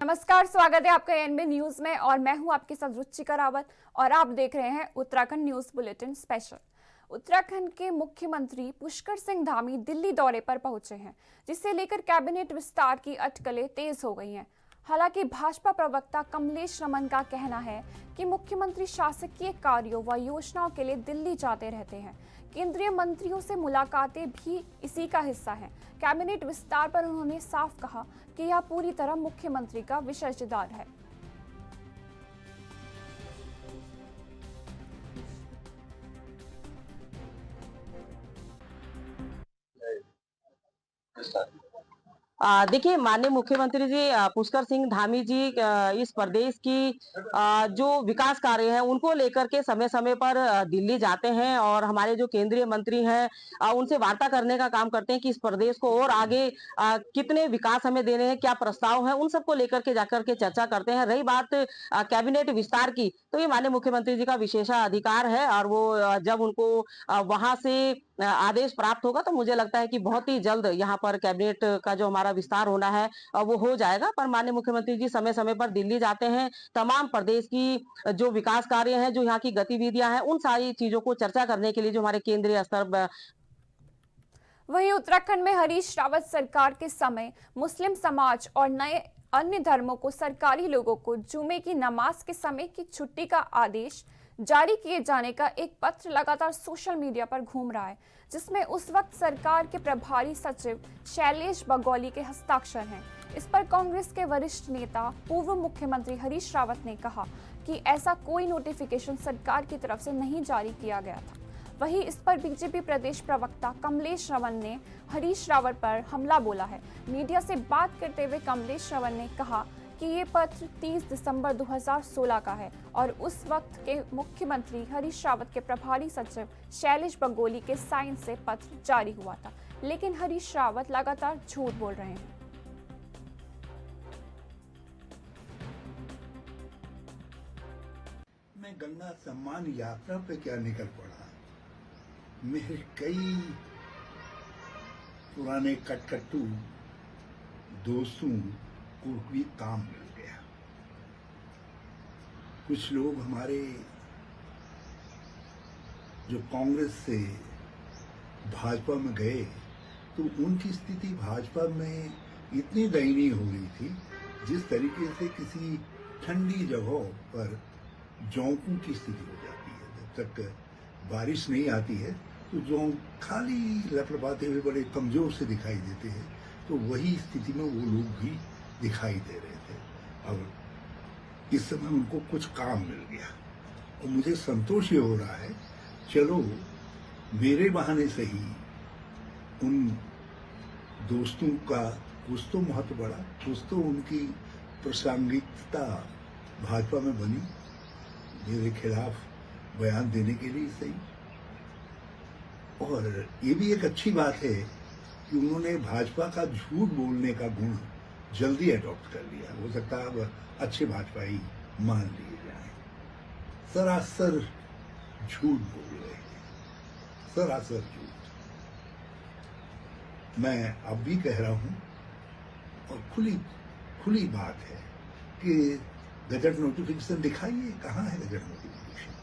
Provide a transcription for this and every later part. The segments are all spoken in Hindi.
नमस्कार, स्वागत है आपका एएनबी न्यूज में और मैं हूं आपके साथ रुचिका रावत और आप देख रहे हैं Uttarakhand news bulletin special. Uttarakhand के मुख्यमंत्री पुष्कर सिंह धामी दिल्ली दौरे पर पहुंचे हैं, जिसे लेकर कैबिनेट विस्तार की अटकलें तेज हो गई हैं। हालांकि भाजपा प्रवक्ता कमलेश रमन का कहना है कि मुख्यमंत्री शासकीय कार्यों व योजनाओं के लिए दिल्ली जाते रहते हैं। केंद्रीय मंत्रियों से मुलाकातें भी इसी का हिस्सा हैं। कैबिनेट विस्तार पर उन्होंने साफ कहा कि यह पूरी तरह मुख्यमंत्री का विशेषाधिकार है। देखिए, माननीय मुख्यमंत्री जी पुष्कर सिंह धामी जी इस प्रदेश की जो विकास कार्य है उनको लेकर के समय समय पर दिल्ली जाते हैं और हमारे जो केंद्रीय मंत्री हैं उनसे वार्ता करने का काम करते हैं कि इस प्रदेश को और आगे कितने विकास हमें देने हैं, क्या प्रस्ताव है, उन सबको लेकर के जाकर के चर्चा करते हैं। रही बात कैबिनेट विस्तार की, तो ये माननीय मुख्यमंत्री जी का विशेषाधिकार है और वो जब उनको वहां से आदेश प्राप्त होगा तो मुझे लगता है कि बहुत ही जल्द यहाँ पर कैबिनेट का जो हमारा विस्तार होना है वो हो जाएगा। पर माननीय मुख्यमंत्री जी समय समय पर दिल्ली जाते हैं, तमाम प्रदेश की जो विकास कार्य हैं, जो यहाँ की गतिविधियां हैं, उन सारी चीजों को चर्चा करने के लिए जो हमारे केंद्रीय स्तर। वहीं उत्तराखंड में हरीश रावत सरकार के समय मुस्लिम समाज और नए अन्य धर्मों को सरकारी लोगों को जुमे की नमाज के समय की छुट्टी का आदेश जारी किए जाने का एक पत्र लगातार सोशल मीडिया पर घूम रहा है, जिसमें उस वक्त सरकार के प्रभारी सचिव शैलेश बगौली के हस्ताक्षर हैं। इस पर कांग्रेस के वरिष्ठ नेता पूर्व मुख्यमंत्री हरीश रावत ने कहा कि ऐसा कोई नोटिफिकेशन सरकार की तरफ से नहीं जारी किया गया था। वहीं इस पर बीजेपी प्रदेश प्रवक्ता कमलेश रमन ने हरीश रावत पर हमला बोला है। मीडिया से बात करते हुए कमलेश रमन ने कहा कि ये पत्र 30 दिसंबर 2016 का है और उस वक्त के मुख्यमंत्री हरीश रावत के प्रभारी सचिव शैलेश बगोली के साइन से पत्र जारी हुआ था, लेकिन हरीश रावत लगातार झूठ बोल रहे हैं। मैं गंगा सम्मान यात्रा पे क्या निकल पड़ा। मेरे कई पुराने कटकट्टू दोस्तों को भी काम मिल गया। कुछ लोग हमारे जो कांग्रेस से भाजपा में गए तो उनकी स्थिति भाजपा में इतनी दयनीय हो गई थी, जिस तरीके से किसी ठंडी जगह पर जोंकों की स्थिति हो जाती है। जब तक बारिश नहीं आती है तो जोंक खाली लपलपाते हुए बड़े कमजोर से दिखाई देते हैं, तो वही स्थिति में वो लोग भी दिखाई दे रहे थे। अब इस समय उनको कुछ काम मिल गया और मुझे संतोष ये हो रहा है, चलो मेरे बहाने से ही उन दोस्तों का कुछ तो महत्व बढ़ा, कुछ तो उनकी प्रासंगिकता भाजपा में बनी मेरे खिलाफ बयान देने के लिए सही। और ये भी एक अच्छी बात है कि उन्होंने भाजपा का झूठ बोलने का गुण जल्दी अडॉप्ट कर लिया। हो सकता है अब अच्छे भाजपाई मान लिए जाएं। सरासर झूठ बोल रहे हैं, सरासर झूठ। मैं अब भी कह रहा हूं और खुली बात है कि गजट नोटिफिकेशन दिखाइए, कहाँ है गजट नोटिफिकेशन।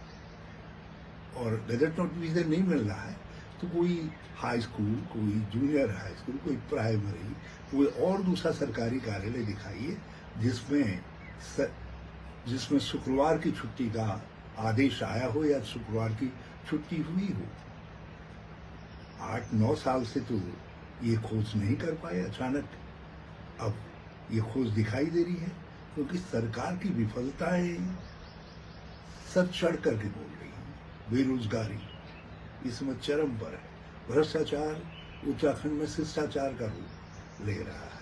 और गजट नोटिफिकेशन नहीं मिल रहा है तो कोई हाई स्कूल, कोई जूनियर हाई स्कूल, कोई प्राइमरी, कोई और दूसरा सरकारी कार्यालय दिखाइए जिसमें शुक्रवार की छुट्टी का आदेश आया हो या शुक्रवार की छुट्टी हुई हो। 8-9 साल से तो ये खोज नहीं कर पाए, अचानक अब ये खोज दिखाई दे रही है, क्योंकि सरकार की विफलताएं सर चढ़ करके बोल रही हैं। बेरोजगारी इसमें चरम पर है, भ्रष्टाचार उत्तराखंड में शिष्टाचार का रूप ले रहा है।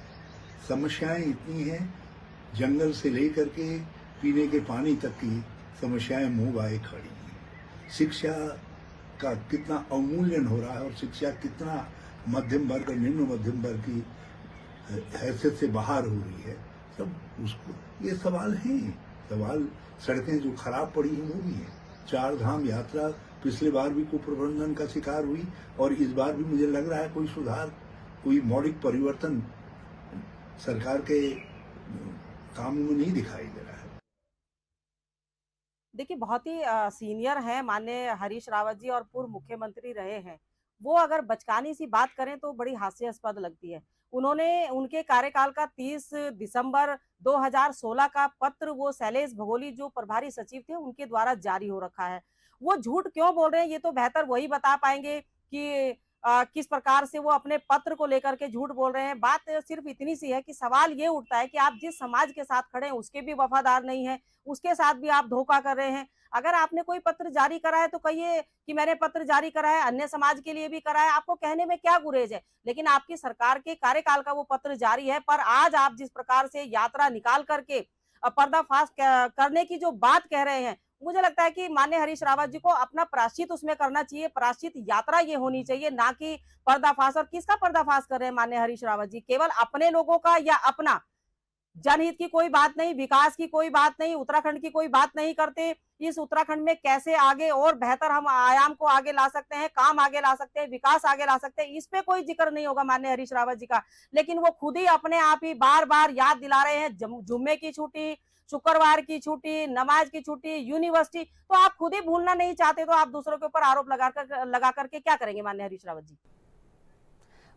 समस्याएं इतनी हैं, जंगल से लेकर के पीने के पानी तक की समस्याएं मुंह बाए खड़ी हैं। शिक्षा का कितना अवमूल्यन हो रहा है और शिक्षा कितना मध्यम वर्ग और निम्न मध्यम वर्ग की हैसियत से बाहर हो रही है, सब उसको ये सवाल हैं। सवाल सड़कें जो खराब पड़ी हैं वो भी हैं। 4 धाम यात्रा पिछले बार भी कुप्रबंधन का शिकार हुई और इस बार भी मुझे लग रहा है कोई सुधार, कोई मौलिक परिवर्तन सरकार के काम में नहीं दिखाई दे रहा है। देखिए, बहुत ही सीनियर हैं माननीय हरीश रावत जी और पूर्व मुख्यमंत्री रहे हैं। वो अगर बचकानी सी बात करें तो बड़ी हास्यास्पद लगती है। उन्होंने उनके कार्यकाल का 30 दिसंबर 2016 का पत्र वो शैलेश भगोली जो प्रभारी सचिव थे उनके द्वारा जारी हो रखा है। वो झूठ क्यों बोल रहे हैं ये तो बेहतर वही बता पाएंगे कि किस प्रकार से वो अपने पत्र को लेकर के झूठ बोल रहे हैं। बात सिर्फ इतनी सी है कि सवाल ये उठता है कि आप जिस समाज के साथ खड़े हैं उसके भी वफादार नहीं है, उसके साथ भी आप धोखा कर रहे हैं। अगर आपने कोई पत्र जारी करा है तो कहिए कि मैंने पत्र जारी करा है, अन्य समाज के लिए भी करा है, आपको कहने में क्या गुरेज है। लेकिन आपकी सरकार के कार्यकाल का वो पत्र जारी है, पर आज आप जिस प्रकार से यात्रा निकाल करके पर्दाफाश करने की जो बात कह रहे हैं, मुझे लगता है कि माननीय हरीश रावत जी को अपना प्रायश्चित उसमें करना चाहिए। प्रायश्चित यात्रा ये होनी चाहिए, ना कि पर्दाफाश। और किसका पर्दाफाश कर रहे हैं माननीय हरीश रावत जी? केवल अपने लोगों का या अपना? जनहित की कोई बात नहीं, विकास की कोई बात नहीं, उत्तराखंड की कोई बात नहीं करते। इस उत्तराखंड में कैसे आगे और बेहतर हम आयाम को आगे ला सकते हैं, काम आगे ला सकते हैं, विकास आगे ला सकते हैं, इस पे कोई जिक्र नहीं होगा माननीय हरीश रावत जी का। लेकिन वो खुद ही अपने आप ही बार बार याद दिला रहे हैं जुम्मे की छुट्टी, शुक्रवार की छुट्टी, नमाज की छुट्टी, यूनिवर्सिटी। तो आप खुद ही भूलना नहीं चाहते तो आप दूसरों के ऊपर आरोप लगा करके क्या करेंगे माननीय हरीश रावत जी?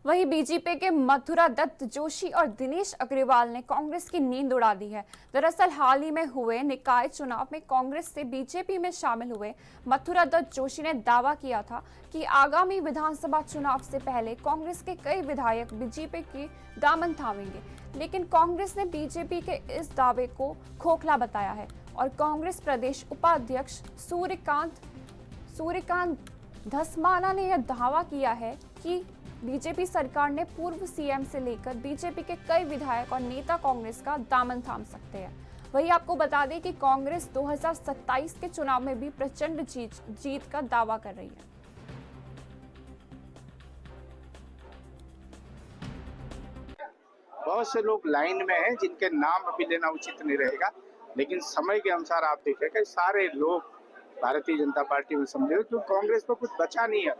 वहीं बीजेपी के मथुरा दत्त जोशी और दिनेश अग्रवाल ने कांग्रेस की नींद उड़ा दी है। दरअसल हाल ही में हुए निकाय चुनाव में कांग्रेस से बीजेपी में शामिल हुए मथुरा दत्त जोशी ने दावा किया था कि आगामी विधानसभा चुनाव से पहले कांग्रेस के कई विधायक बीजेपी की दामन थामेंगे। लेकिन कांग्रेस ने बीजेपी के इस दावे को खोखला बताया है और कांग्रेस प्रदेश उपाध्यक्ष सूर्यकांत धस्माना ने यह दावा किया है कि बीजेपी सरकार ने पूर्व सीएम से लेकर बीजेपी के कई विधायक और नेता कांग्रेस का दामन थाम सकते हैं। वहीं आपको बता दें कि कांग्रेस 2027 के चुनाव में भी प्रचंड जीत का दावा कर रही है। बहुत से लोग लाइन में हैं जिनके नाम अभी लेना उचित नहीं रहेगा, लेकिन समय के अनुसार आप देखेंगे सारे लोग भारतीय जनता पार्टी में सम्मिलित, तो कांग्रेस पर कुछ बचा नहीं है।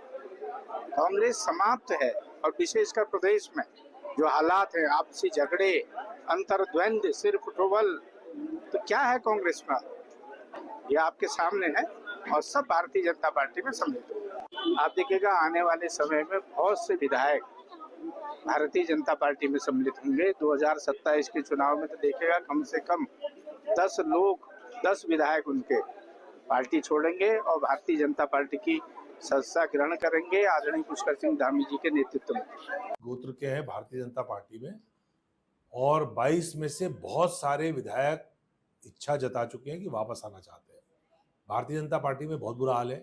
कांग्रेस समाप्त है। और विशेषकर प्रदेश में जो हालात हैं, आपसी झगड़े, अंतर्द्वंद, सिर्फ ट्रोवल, तो क्या है कांग्रेस में? ये आपके सामने है और सब भारतीय जनता पार्टी में सम्मिलित है। आप देखिएगा आने वाले समय में बहुत से विधायक भारतीय जनता पार्टी में सम्मिलित होंगे। 2027 के चुनाव में तो देखिएगा कम से कम 10 लोग, 10 विधायक उनके पार्टी छोड़ेंगे और भारतीय जनता पार्टी की सदस्यता ग्रहण करेंगे आदरणीय पुष्कर सिंह धामी जी के नेतृत्व में। गोत्र के हैं भारतीय जनता पार्टी में और 22 में से बहुत सारे विधायक इच्छा जता चुके हैं कि वापस आना चाहते हैं। भारतीय जनता पार्टी में बहुत बुरा हाल है।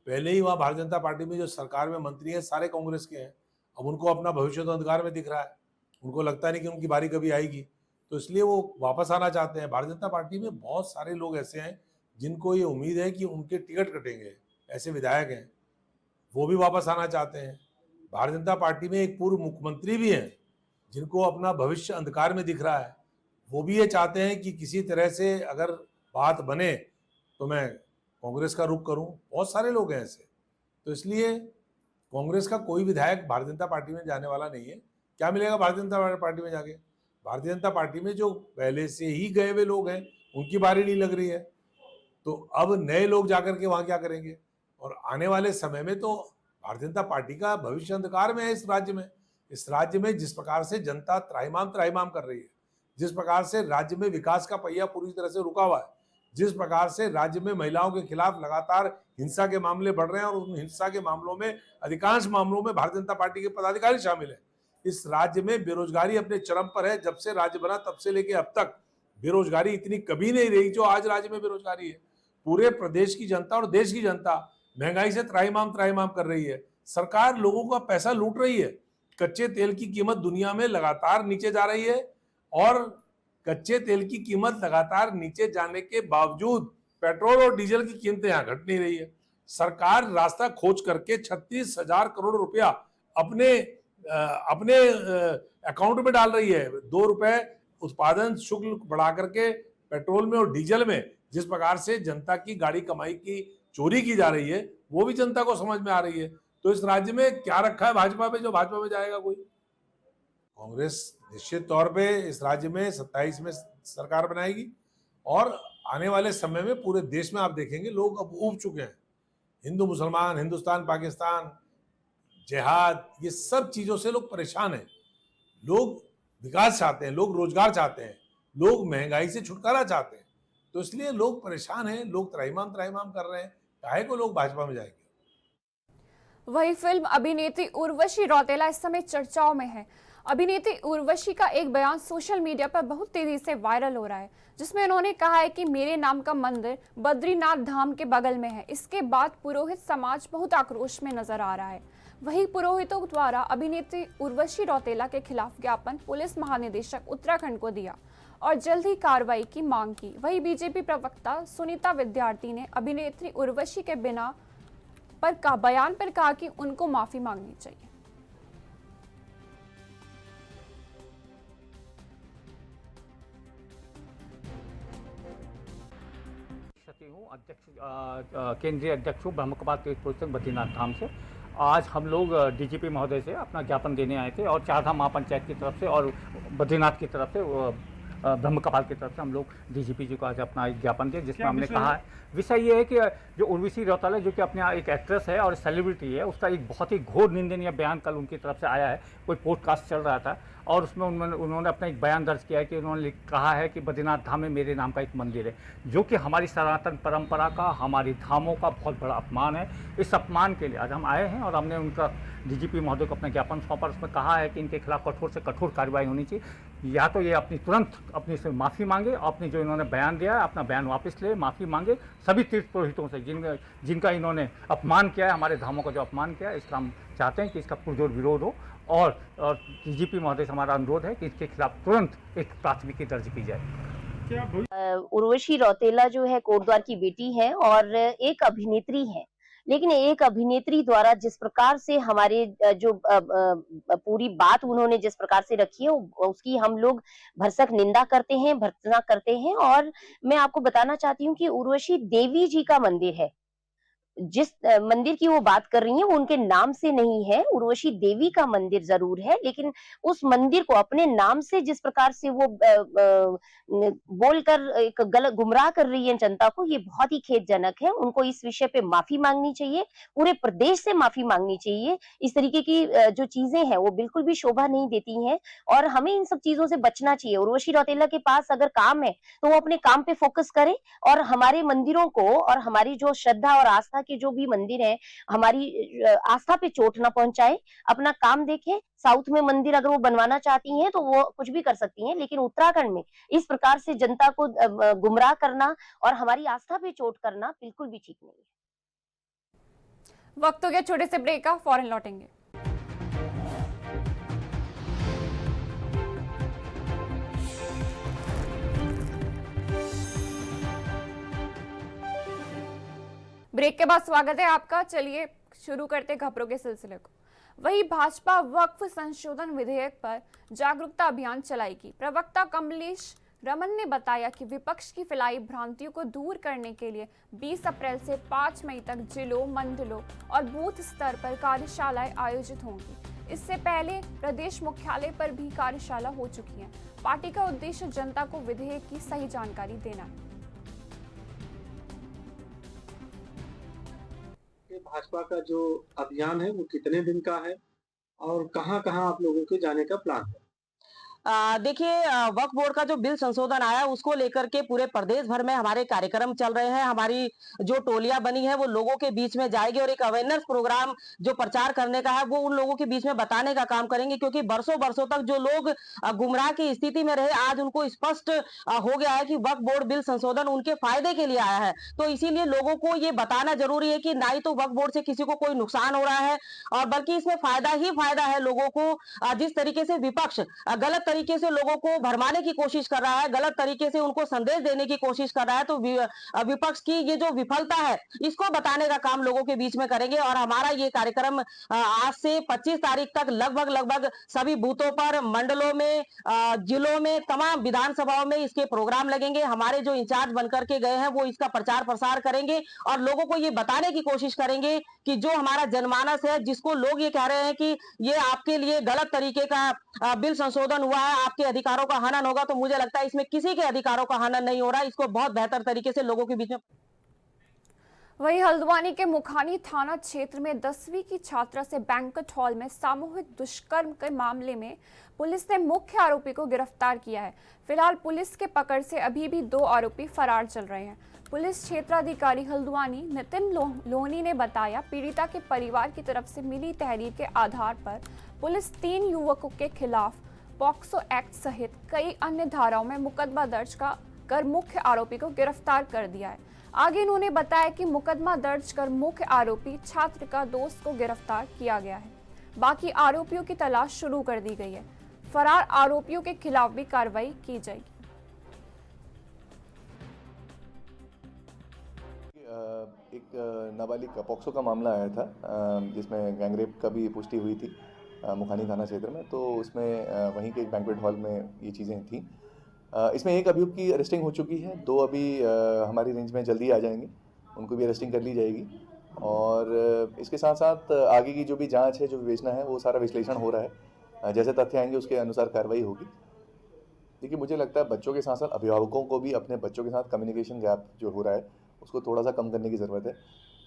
पहले ही वहाँ भारतीय जनता पार्टी में जो सरकार में मंत्री हैं सारे कांग्रेस के हैं। अब उनको अपना भविष्य तो अंधकार में दिख रहा है, उनको लगता नहीं कि उनकी बारी कभी आएगी, तो इसलिए वो वापस आना चाहते हैं। भारतीय जनता पार्टी में बहुत सारे लोग ऐसे हैं जिनको ये उम्मीद है कि उनके टिकट कटेंगे, ऐसे विधायक हैं, वो भी वापस आना चाहते हैं। भारतीय जनता पार्टी में एक पूर्व मुख्यमंत्री भी हैं जिनको अपना भविष्य अंधकार में दिख रहा है, वो भी ये चाहते हैं कि किसी तरह से अगर बात बने तो मैं कांग्रेस का रुख करूं। बहुत सारे लोग हैं ऐसे, तो इसलिए कांग्रेस का कोई विधायक भारतीय जनता पार्टी में जाने वाला नहीं है। क्या मिलेगा भारतीय जनता पार्टी में जाके? भारतीय जनता पार्टी में जो पहले से ही गए हुए लोग हैं उनकी बारी नहीं लग रही है, तो अब नए लोग जाकर के वहां क्या करेंगे? और आने वाले समय में तो भारतीय जनता पार्टी का भविष्य अंधकार में है। इस राज्य में जिस प्रकार से जनता त्राहिमाम कर रही है, जिस प्रकार से राज्य में विकास का पहिया पूरी तरह से रुका हुआ है, जिस प्रकार से राज्य में महिलाओं के खिलाफ लगातार हिंसा के मामले बढ़ रहे हैं और उन हिंसा के मामलों में अधिकांश मामलों में भारतीय जनता पार्टी के पदाधिकारी शामिल है। इस राज्य में बेरोजगारी अपने चरम पर है। जब से राज्य बना तब से लेकर अब तक बेरोजगारी इतनी कभी नहीं रही जो आज राज्य में बेरोजगारी है। पूरे प्रदेश की जनता और देश की जनता महंगाई से त्राहिमाम कर रही है। सरकार लोगों का पैसा लूट रही है। कच्चे तेल की कीमत दुनिया में लगातार नीचे जा रही है और कच्चे तेल की कीमत लगातार नीचे जाने के बावजूद पेट्रोल और डीजल की कीमतें यहाँ घट नहीं रही है। सरकार रास्ता खोज करके 36,000 करोड़ रुपया अपने अकाउंट में डाल रही है। 2 रुपए उत्पादन शुल्क बढ़ा करके पेट्रोल में और डीजल में जिस प्रकार से जनता की गाड़ी कमाई की चोरी की जा रही है वो भी जनता को समझ में आ रही है। तो इस राज्य में क्या रखा है भाजपा पे जो भाजपा में जाएगा कोई? कांग्रेस निश्चित तौर पे इस राज्य में 27 में सरकार बनाएगी और आने वाले समय में पूरे देश में आप देखेंगे लोग अब ऊब चुके हैं। हिंदू मुसलमान, हिंदुस्तान पाकिस्तान, जिहाद, ये सब चीजों से लोग परेशान हैं। लोग विकास चाहते हैं, लोग रोजगार चाहते हैं, लोग महंगाई से छुटकारा चाहते हैं। तो इसलिए लोग परेशान हैं, लोग त्राहिमाम त्राहिमाम कर रहे हैं। काहे को लोग भाजपा में जाएंगे। वही फिल्म अभिनेत्री उर्वशी रौतेला इस समय चर्चाओं में है। अभिनेत्री उर्वशी का एक बयान सोशल मीडिया पर बहुत तेजी से वायरल हो रहा है, जिसमें उन्होंने कहा है कि मेरे नाम का मंदिर बद्रीनाथ धाम के बगल में है। इसके बाद पुरोहित समाज बहुत आक्रोश में नजर आ रहा है। वहीं पुरोहितों द्वारा अभिनेत्री उर्वशी रौतेला के खिलाफ ज्ञापन पुलिस महानिदेशक उत्तराखंड को दिया और जल्द ही कार्रवाई की मांग की। वहीं बीजेपी प्रवक्ता सुनीता विद्यार्थी ने अभिनेत्री उर्वशी के बयान पर कहा कि उनको माफी मांगनी चाहिए। हूँ अध्यक्ष केंद्रीय अध्यक्ष हूँ ब्रह्मकपाल तीर्थ पुस्तक बद्रीनाथ धाम से। आज हम लोग डीजीपी महोदय से अपना ज्ञापन देने आए थे और चारधाम महापंचायत की तरफ से और बद्रीनाथ की तरफ से ब्रह्मकपाल की तरफ से हम लोग डीजीपी जी को आज अपना एक ज्ञापन दिया, जिसमें हमने कहा है विषय ये है कि जो उर्वशी रौतेला जो कि अपने एक एक्ट्रेस है और सेलिब्रिटी है, उसका एक बहुत ही घोर निंदनीय बयान कल उनकी तरफ से आया है। कोई पॉडकास्ट चल रहा था और उसमें उन्होंने अपना एक बयान दर्ज किया है कि उन्होंने कहा है कि बद्रीनाथ धाम में मेरे नाम का एक मंदिर है, जो कि हमारी सनातन परंपरा का, हमारी धामों का बहुत बड़ा अपमान है। इस अपमान के लिए आज हम आए हैं और हमने उनका डीजीपी महोदय को अपना ज्ञापन सौंपा। उसमें कहा है कि इनके खिलाफ कठोर से कठोर कार्रवाई होनी चाहिए। या तो ये तुरंत अपनी से माफ़ी मांगे, अपनी जो इन्होंने बयान दिया है अपना बयान वापस ले, माफ़ी मांगे सभी तीर्थ पुरोहितों से जिनका इन्होंने अपमान किया है, हमारे धामों का जो अपमान किया है। इसका हम चाहते हैं कि इसका पुरजोर विरोध हो और डीजीपी महोदय से हमारा अनुरोध है कि इसके खिलाफ तुरंत एक प्राथमिकी दर्ज की जाए। उर्वशी रौतेला जो है कोटद्वार की बेटी है और एक अभिनेत्री है, लेकिन एक अभिनेत्री द्वारा जिस प्रकार से हमारे जो पूरी बात उन्होंने जिस प्रकार से रखी है उसकी हम लोग भरसक निंदा करते हैं, भर्त्सना करते हैं। और मैं आपको बताना चाहती हूँ कि उर्वशी देवी जी का मंदिर है। जिस मंदिर की वो बात कर रही है वो उनके नाम से नहीं है, उर्वशी देवी का मंदिर जरूर है, लेकिन उस मंदिर को अपने नाम से जिस प्रकार से वो बोलकर एक गलत गुमराह कर रही है जनता को, ये बहुत ही खेदजनक है। उनको इस विषय पे माफी मांगनी चाहिए, पूरे प्रदेश से माफी मांगनी चाहिए। इस तरीके की जो चीजें हैं वो बिल्कुल भी शोभा नहीं देती हैं और हमें इन सब चीजों से बचना चाहिए। उर्वशी रौतेला के पास अगर काम है तो वो अपने काम पे फोकस करे और हमारे मंदिरों को और हमारी जो श्रद्धा और आस्था के जो भी मंदिर है, हमारी आस्था पे चोट ना पहुंचाए, अपना काम देखें। साउथ में मंदिर अगर वो बनवाना चाहती हैं तो वो कुछ भी कर सकती हैं, लेकिन उत्तराखंड में इस प्रकार से जनता को गुमराह करना और हमारी आस्था पे चोट करना बिल्कुल भी ठीक नहीं है। वक्त हो गया छोटे से ब्रेक का, फौरन लौटेंगे। ब्रेक के बाद स्वागत है आपका। चलिए शुरू करते खबरों के सिलसिले को। वही भाजपा वक्फ संशोधन विधेयक पर जागरूकता अभियान चलाएगी। प्रवक्ता कमलेश रमन ने बताया कि विपक्ष की फैलाई भ्रांतियों को दूर करने के लिए 20 अप्रैल से 5 मई तक जिलों, मंडलों और बूथ स्तर पर कार्यशालाएं आयोजित होंगी। इससे पहले प्रदेश मुख्यालय पर भी कार्यशाला हो चुकी है। पार्टी का उद्देश्य जनता को विधेयक की सही जानकारी देना है। भाजपा का जो अभियान है वो कितने दिन का है और कहां-कहां आप लोगों के जाने का प्लान है? देखिए, वक्फ बोर्ड का जो बिल संशोधन आया उसको लेकर के पूरे प्रदेश भर में हमारे कार्यक्रम चल रहे हैं। हमारी जो टोलियां बनी है वो लोगों के बीच में जाएगी और एक अवेयरनेस प्रोग्राम जो प्रचार करने का है वो उन लोगों के बीच में बताने का काम करेंगे, क्योंकि बरसों तक जो लोग गुमराह की स्थिति में रहे, आज उनको स्पष्ट हो गया है कि वक्फ बोर्ड बिल संशोधन उनके फायदे के लिए आया है। तो इसीलिए लोगों को ये बताना जरूरी है कि ना ही तो वक्फ बोर्ड से किसी को कोई नुकसान हो रहा है और बल्कि इसमें फायदा ही फायदा है लोगों को। जिस तरीके से विपक्ष गलत तरीके से लोगों को भरमाने की कोशिश कर रहा है, गलत तरीके से उनको संदेश देने की कोशिश कर रहा है, तो विपक्ष की ये जो विफलता है इसको बताने का काम लोगों के बीच में करेंगे। और हमारा ये कार्यक्रम आज से 25 तारीख तक लगभग सभी बूथों पर, मंडलों में, जिलों में, तमाम विधानसभाओं में इसके प्रोग्राम लगेंगे। हमारे जो इंचार्ज बनकर के गए हैं वो इसका प्रचार प्रसार करेंगे और लोगों को ये बताने की कोशिश करेंगे कि जो हमारा जनमानस है, जिसको लोग ये कह रहे हैं कि ये आपके लिए गलत तरीके का बिल संशोधन हुआ है आपके अधिकारों का हनन होगा, तो मुझे लगता है इसमें किसी के अधिकारों का हनन नहीं हो रहा है। इसको बहुत बेहतर तरीके से लोगों के बीच में। वहीं हल्द्वानी के मुखानी थाना क्षेत्र में 10वीं की छात्रा से बैंक्वेट हॉल में सामूहिक दुष्कर्म के मामले में पुलिस ने मुख्य आरोपी को गिरफ्तार किया है। फिलहाल पुलिस के पकड़ से अभी भी 2 आरोपी फरार चल रहे हैं। पुलिस क्षेत्राधिकारी हल्द्वानी नितिन लोहनी ने बताया, पीड़िता के परिवार की तरफ से मिली तहरीर के आधार पर पुलिस 3 युवकों के खिलाफ पॉक्सो एक्ट सहित कई अन्य धाराओं में मुकदमा दर्ज कर मुख्य आरोपी को गिरफ्तार कर दिया है। आगे उन्होंने बताया कि मुकदमा दर्ज कर मुख्य आरोपी छात्र का दोस्त को गिरफ्तार किया गया है। बाकी आरोपियों की तलाश शुरू कर दी गई है। फरार आरोपियों के खिलाफ भी कार्रवाई की जाएगी। एक नाबालिग का पॉक्सो का मामला आया था, जिसमें गैंगरेप का भी पुष्टि हुई थी मुखानी थाना क्षेत्र में। तो उसमें वहीं के एक बैंक्वेट हॉल में ये चीज़ें थी। इसमें एक अभियुक्त की अरेस्टिंग हो चुकी है, 2 अभी हमारी रेंज में जल्दी आ जाएंगे, उनको भी अरेस्टिंग कर ली जाएगी। और इसके साथ साथ आगे की जो भी जांच है, जो विवेचना है, वो सारा विश्लेषण हो रहा है। जैसे तथ्य आएंगे उसके अनुसार कार्रवाई होगी। देखिए, मुझे लगता है बच्चों के साथ साथ अभिभावकों को भी अपने बच्चों के साथ कम्युनिकेशन गैप जो हो रहा है उसको थोड़ा सा कम करने की ज़रूरत है।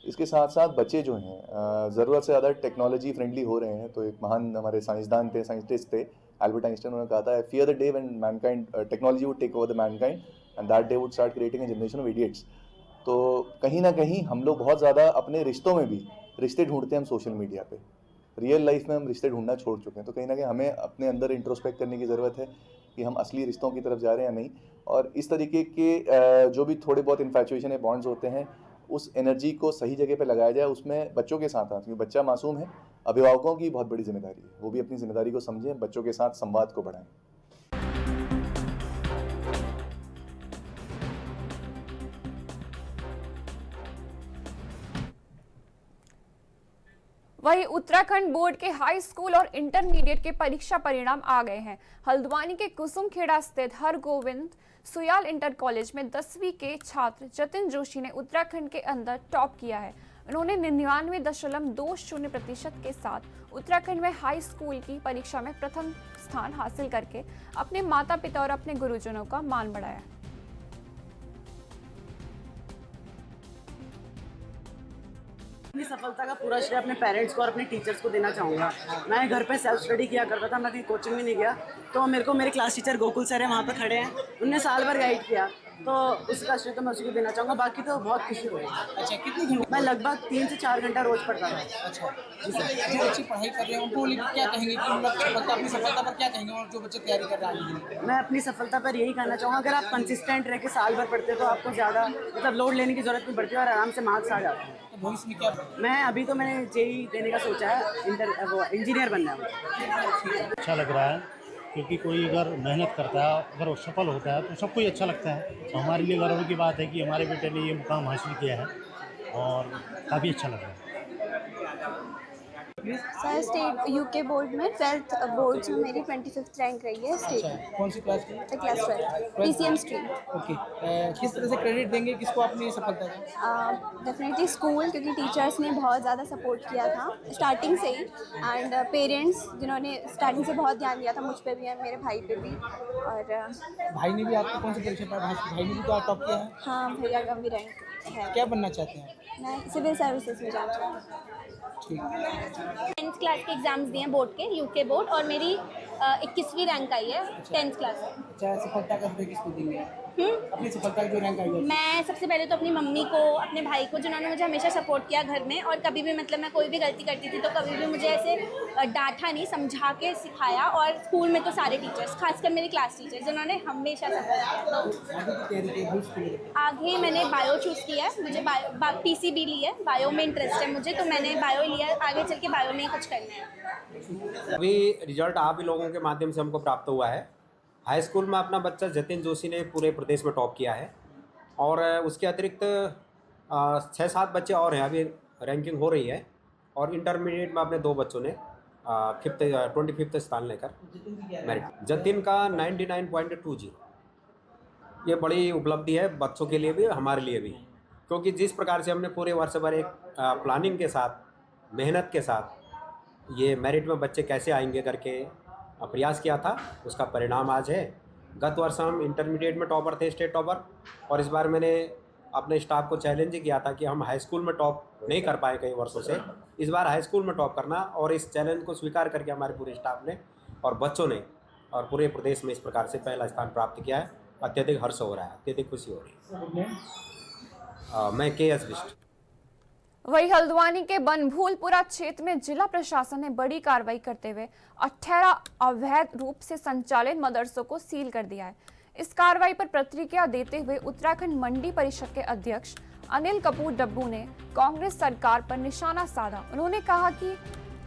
इसके साथ साथ बच्चे जो हैं ज़रूरत से ज़्यादा टेक्नोलॉजी फ्रेंडली हो रहे हैं। तो एक महान हमारे साइंटिस्ट थे एल्बर्ट आइंस्टाइन, उन्होंने कहा था, fear the day when mankind technology would take over the mankind and that day would start creating a generation of idiots. तो कहीं ना कहीं हम लोग बहुत ज़्यादा अपने रिश्तों में भी रिश्ते ढूंढते हैं हम सोशल मीडिया पे। रियल लाइफ में हम रिश्ते ढूंढना छोड़ चुके हैं। तो कहीं ना कहीं हमें अपने अंदर इंट्रोस्पेक्ट करने की ज़रूरत है कि हम असली रिश्तों की तरफ जा रहे हैं या नहीं। और इस तरीके के जो भी थोड़े बहुत इन्फैचुएशन है, बॉन्ड्स होते हैं, उस एनर्जी को सही जगह पे लगाया जाए। उसमें बच्चों के साथ, क्योंकि बच्चा मासूम है, अभिभावकों की बहुत बड़ी जिम्मेदारी है, वो भी अपनी जिम्मेदारी को समझें, बच्चों के साथ संवाद को बढ़ाएं। वहीं उत्तराखंड बोर्ड के हाई स्कूल और इंटरमीडिएट के परीक्षा परिणाम आ गए हैं। हल्द्वानी के कुसुमखेड़ा स्थित हरगोविंद सुयाल इंटर कॉलेज में 10वीं के छात्र जतिन जोशी ने उत्तराखंड के अंदर टॉप किया है। उन्होंने 99.20% के साथ उत्तराखंड में हाई स्कूल की परीक्षा में प्रथम स्थान हासिल करके अपने माता पिता और अपने गुरुजनों का मान बढ़ाया। अपनी सफलता का पूरा श्रेय अपने पेरेंट्स को और अपने टीचर्स को देना चाहूँगा। मैं घर पे सेल्फ स्टडी किया करता था, मैं कहीं कोचिंग भी नहीं गया। तो मेरे को मेरे क्लास टीचर गोकुल सर है, वहाँ पे खड़े हैं, उनने साल भर गाइड किया, तो उसका श्रेय तो मैं उसी को देना चाहूँगा। बाकी तो बहुत खुशी हुई। अच्छा, कितनी घंटे? मैं लगभग 3 से 4 घंटा रोज पढ़ता था। अच्छा जी सर, जो अच्छी पढ़ाई कर रहे हैं उनको क्या कहेंगे कि उन लोग अपनी सफलता पर क्या कहेंगे, और जो बच्चे तैयारी कर रहे हैं? मैं अपनी सफलता पर यही कहना चाहूँगा, अगर आप कंसिस्टेंट रह के साल भर पढ़ते तो आपको ज़्यादा लोड लेने की जरूरत नहीं पड़ती और आराम से मार्क्स आ जाते हैं। भविष्य में क्या? मैं अभी तो मैंने जेई देने का सोचा है, इंजीनियर बनना है। अच्छा लग रहा है, क्योंकि कोई अगर मेहनत करता है, अगर वो सफल होता है तो सबको ही अच्छा लगता है। तो हमारे लिए गर्व की बात है कि हमारे बेटे ने ये मुकाम हासिल किया है और काफ़ी अच्छा लग रहा है। सर, स्टेट यूके बोर्ड में 12th बोर्ड में मेरी 25th रैंक रही है स्टेट। अच्छा, कौन सी क्लास की? Class 12 PCM stream. ओके, किस तरह से क्रेडिट देंगे किसको अपनी सफलता का? डेफिनेटली स्कूल, क्योंकि टीचर्स ने बहुत ज़्यादा सपोर्ट किया था स्टार्टिंग से ही, एंड पेरेंट्स जिन्होंने स्टार्टिंग से बहुत ध्यान दिया था मुझ पे भी और मेरे भाई पे भी। और भाई ने भी आपको कौन सी परीक्षा पर? भाई ने भी तो टॉप किया है। हाँ, भैया का भी रैंक है। क्या बनना चाहते हैं? मैं सिविल सर्विसेज में जाना चाहती हूँ। 10th क्लास के एग्जाम्स दिए हैं बोर्ड के, यूके बोर्ड, और मेरी 21वीं रैंक आई है 10th क्लास में। अच्छा, सफलता का श्रेय किसको देंगे? अपनी सफलता की जो रैंक आई है। मैं सबसे पहले तो अपनी मम्मी को, अपने भाई को, जिन्होंने मुझे हमेशा सपोर्ट किया घर में, और कभी भी मैं कोई भी गलती करती थी तो कभी भी मुझे ऐसे डांटा नहीं, समझा के सिखाया। और स्कूल में तो सारे टीचर्स, खासकर मेरे क्लास टीचर्स, जिन्होंने हमेशा सपोर्ट किया। आगे मैंने बायो चूज़ किया है, मुझे पीसीबी ली है, बायो में इंटरेस्ट है मुझे, तो मैंने बायो लिया, आगे चल के बायो में ही कुछ करना है। अभी रिजल्ट आप ही लोगों के माध्यम से हमको प्राप्त हुआ है। हाई स्कूल में अपना बच्चा जतिन जोशी ने पूरे प्रदेश में टॉप किया है, और उसके अतिरिक्त 6-7 बच्चे और हैं, अभी रैंकिंग हो रही है। और इंटरमीडिएट में अपने 2 बच्चों ने 25th स्थान लेकर मेरिट। जतिन का 99.20। ये बड़ी उपलब्धि है बच्चों के लिए भी, हमारे लिए भी, क्योंकि जिस प्रकार से हमने पूरे वर्ष भर एक प्लानिंग के साथ, मेहनत के साथ ये मेरिट में बच्चे कैसे आएंगे करके प्रयास किया था, उसका परिणाम आज है। गत वर्ष हम इंटरमीडिएट में टॉपर थे, स्टेट टॉपर, और इस बार मैंने अपने स्टाफ को चैलेंज किया था कि हम हाई स्कूल में टॉप नहीं कर पाए कई वर्षों से, इस बार हाई स्कूल में टॉप करना, और इस चैलेंज को स्वीकार करके हमारे पूरे स्टाफ ने और बच्चों ने और पूरे प्रदेश में इस प्रकार से पहला स्थान प्राप्त किया है। अत्यधिक हर्ष हो रहा है, अत्यधिक खुशी हो रही है। मैं KS बिष्ट। वही हल्द्वानी के बनभूलपुरा क्षेत्र में जिला प्रशासन ने बड़ी कार्रवाई करते हुए 18 अवैध रूप से संचालित मदरसों को सील कर दिया है। इस कार्रवाई पर प्रतिक्रिया देते हुए उत्तराखंड मंडी परिषद के अध्यक्ष अनिल कपूर डब्बू ने कांग्रेस सरकार पर निशाना साधा। उन्होंने कहा कि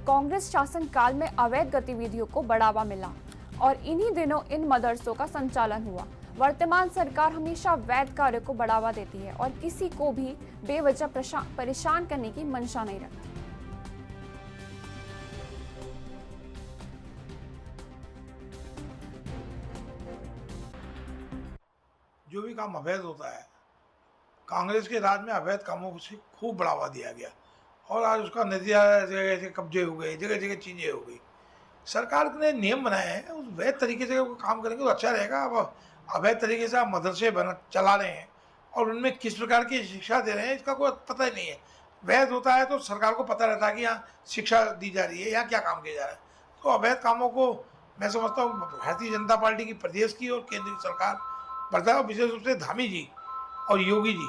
कांग्रेस शासन काल में अवैध गतिविधियों को बढ़ावा मिला और इन्हीं दिनों इन मदरसों का संचालन हुआ। वर्तमान सरकार हमेशा वैध कार्य को बढ़ावा देती है और किसी को भी बेवजह परेशान करने की मंशा नहीं रखती। जो भी काम अवैध होता है, कांग्रेस के राज में अवैध कामों को खूब बढ़ावा दिया गया और आज उसका नतीजा जगह जगह कब्जे हो गए, जगह जगह चीजें हो गई। सरकार ने नियम बनाए हैं, उस वैध तरीके से काम करेंगे तो अच्छा रहेगा। अब अवैध तरीके से आप मदरसे चला रहे हैं और उनमें किस प्रकार की शिक्षा दे रहे हैं इसका कोई पता ही नहीं है। वैध होता है तो सरकार को पता रहता है कि यहाँ शिक्षा दी जा रही है, यहाँ क्या काम किया जा रहा है। तो अवैध कामों को मैं समझता हूँ भारतीय जनता पार्टी की प्रदेश की और केंद्रीय सरकार बढ़ता है, विशेष रूप से धामी जी और योगी जी,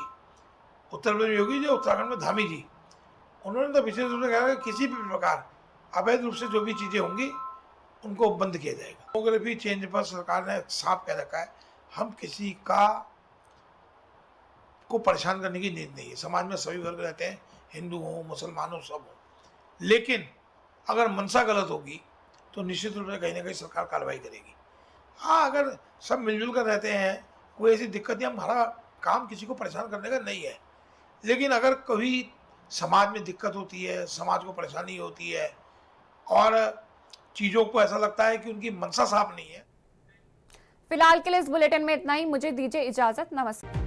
उत्तर प्रदेश में योगी जी, उत्तराखंड में धामी जी, उन्होंने तो विशेष रूप से कहा कि किसी भी प्रकार अवैध रूप से जो भी चीज़ें होंगी उनको बंद किया जाएगा। डेमोग्राफी चेंज पर सरकार ने साफ कह रखा है, हम किसी को परेशान करने की नीति नहीं है। समाज में सभी वर्ग रहते हैं, हिंदू हो, मुसलमान हो, सब हो, लेकिन अगर मंशा गलत होगी तो निश्चित रूप से कहीं ना कहीं सरकार कार्रवाई करेगी। हाँ, अगर सब मिलजुल कर रहते हैं, कोई ऐसी दिक्कत नहीं, हमारा काम किसी को परेशान करने का नहीं है, लेकिन अगर कभी समाज में दिक्कत होती है, समाज को परेशानी होती है और चीज़ों को ऐसा लगता है कि उनकी मंशा साफ नहीं है। फिलहाल के लिए इस बुलेटिन में इतना ही। मुझे दीजिए इजाजत। नमस्कार।